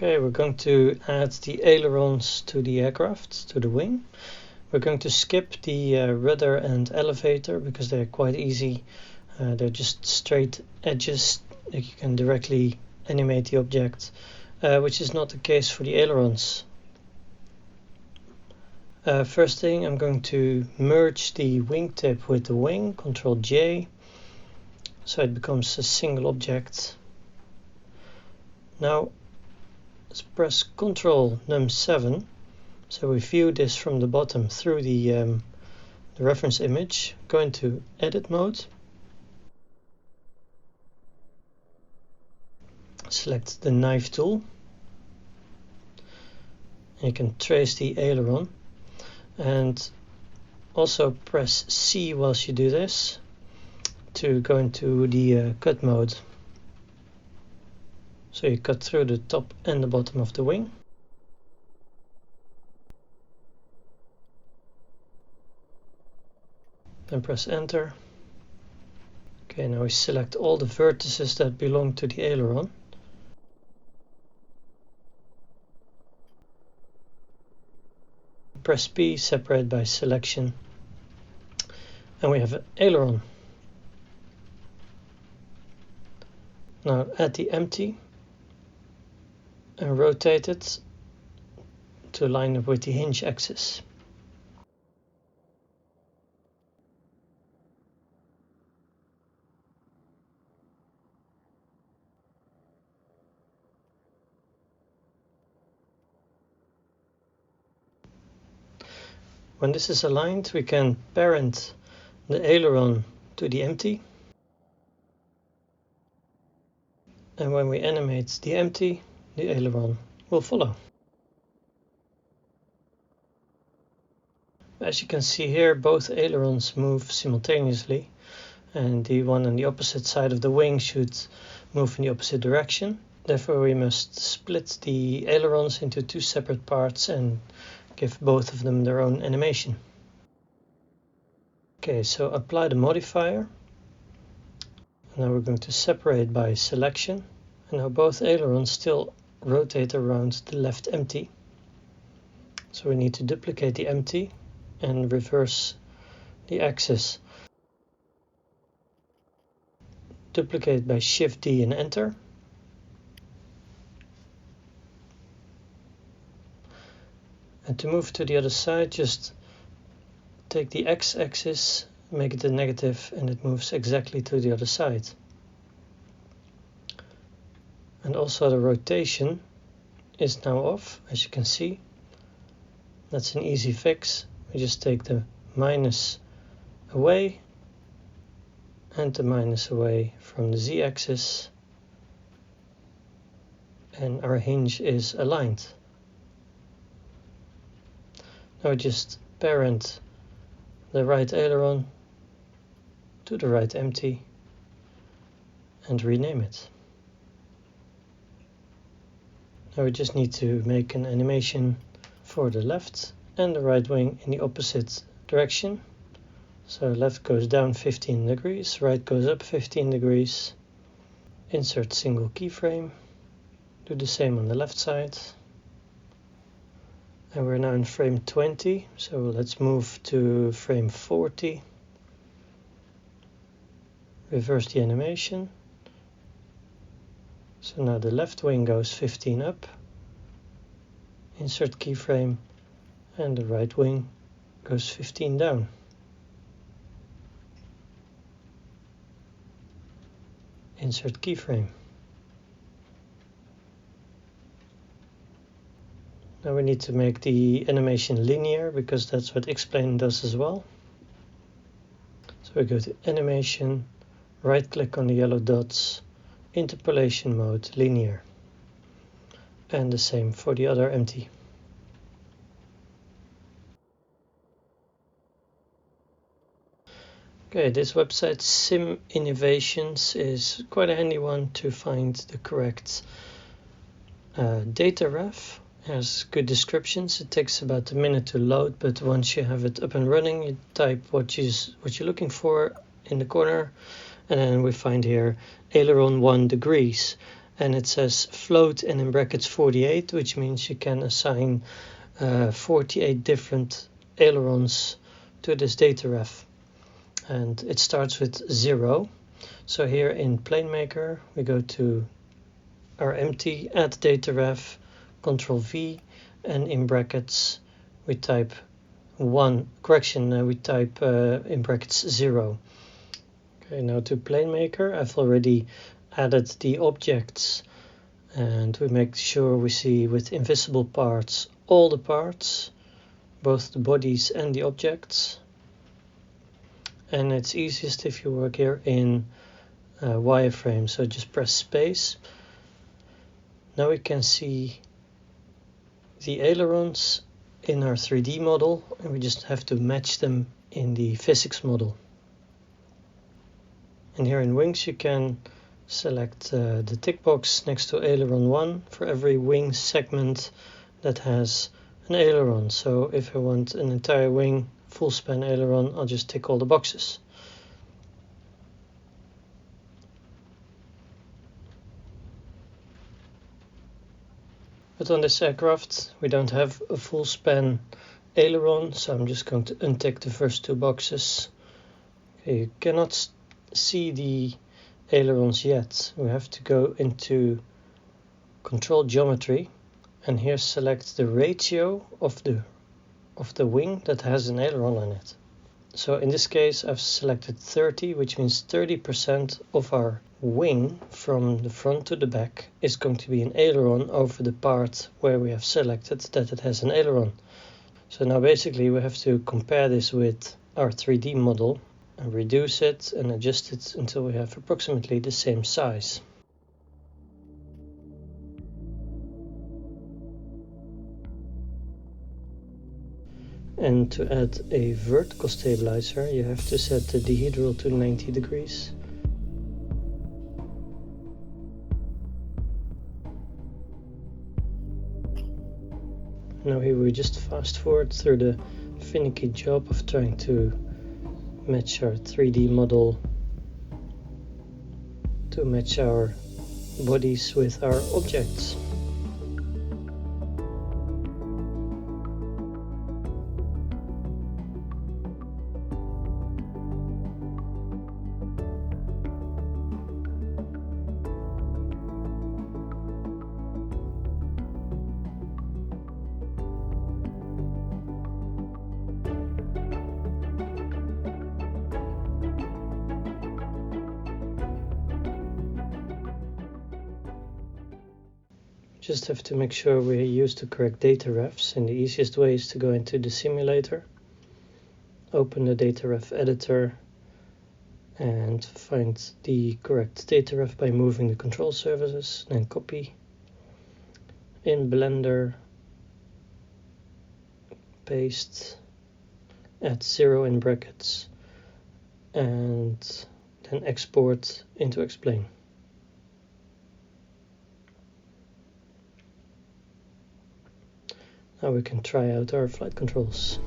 Okay, we're going to add the ailerons to the aircraft, to the wing. We're going to skip the rudder and elevator because they're quite easy. They're just straight edges that you can directly animate the object, which is not the case for the ailerons. First thing, I'm going to merge the wingtip with the wing, Ctrl J, so it becomes a single object. Now let's press Ctrl num7, so we view this from the bottom through the reference image. Go into edit mode, select the knife tool, and you can trace the aileron, and also press C whilst you do this to go into the cut mode. So you cut through the top and the bottom of the wing. Then press enter. Okay, now we select all the vertices that belong to the aileron. Press P, separate by selection. And we have an aileron. Now add the empty and rotate it to line up with the hinge axis. When this is aligned, we can parent the aileron to the empty. And when we animate the empty, the aileron will follow. As you can see here, both ailerons move simultaneously, and the one on the opposite side of the wing should move in the opposite direction. Therefore, we must split the ailerons into two separate parts and give both of them their own animation. Okay, so apply the modifier. Now we're going to separate by selection, and now both ailerons still rotate around the left empty. So we need to duplicate the empty and reverse the axis. Duplicate by Shift D and enter. And to move to the other side, just take the x-axis, make it a negative, and it moves exactly to the other side. And also the rotation is now off, as you can see. That's an easy fix. We just take the minus away and the minus away from the z-axis, and our hinge is aligned. Now just parent the right aileron to the right empty and rename it. Now we just need to make an animation for the left and the right wing in the opposite direction. So left goes down 15 degrees, right goes up 15 degrees. Insert single keyframe. Do the same on the left side. And we're now in frame 20, so let's move to frame 40. Reverse the animation. So now the left wing goes 15 up. Insert keyframe, and the right wing goes 15 down. Insert keyframe. Now we need to make the animation linear because that's what X-Plane does as well. So we go to Animation, right click on the yellow dots, Interpolation mode, linear. And the same for the other empty. Okay, this website Siminnovations is quite a handy one to find the correct dataref. Has good descriptions. It takes about a minute to load, but once you have it up and running, you type what you're looking for in the corner, and then we find here aileron 1 degrees, and it says float and in brackets 48, which means you can assign 48 different ailerons to this dataref, and it starts with 0. So here in Planemaker we go to our empty, add dataref, Control V, and in brackets we type we type in brackets 0. Okay, now to Planemaker, I've already added the objects, and we make sure we see with invisible parts all the parts, both the bodies and the objects. And it's easiest if you work here in wireframe, so just press space. Now we can see the ailerons in our 3D model, and we just have to match them in the physics model. And here in wings you can select the tick box next to aileron 1 for every wing segment that has an aileron. So if I want an entire wing full span aileron, I'll just tick all the boxes. But on this aircraft we don't have a full span aileron, so I'm just going to untick the first 2 boxes. Okay, you cannot see the ailerons yet. We have to go into control geometry and here select the ratio of the wing that has an aileron on it. So in this case I've selected 30, which means 30% of our wing from the front to the back is going to be an aileron over the part where we have selected that it has an aileron. So now basically we have to compare this with our 3D model and reduce it and adjust it until we have approximately the same size. And to add a vertical stabilizer, you have to set the dihedral to 90 degrees. Now here we just fast forward through the finicky job of trying to match our 3D model to match our bodies with our objects. Just have to make sure we use the correct datarefs, and the easiest way is to go into the simulator, open the dataref editor and find the correct dataref by moving the control surfaces, then copy. In Blender, paste, add 0 in brackets and then export into Explain. Now we can try out our flight controls.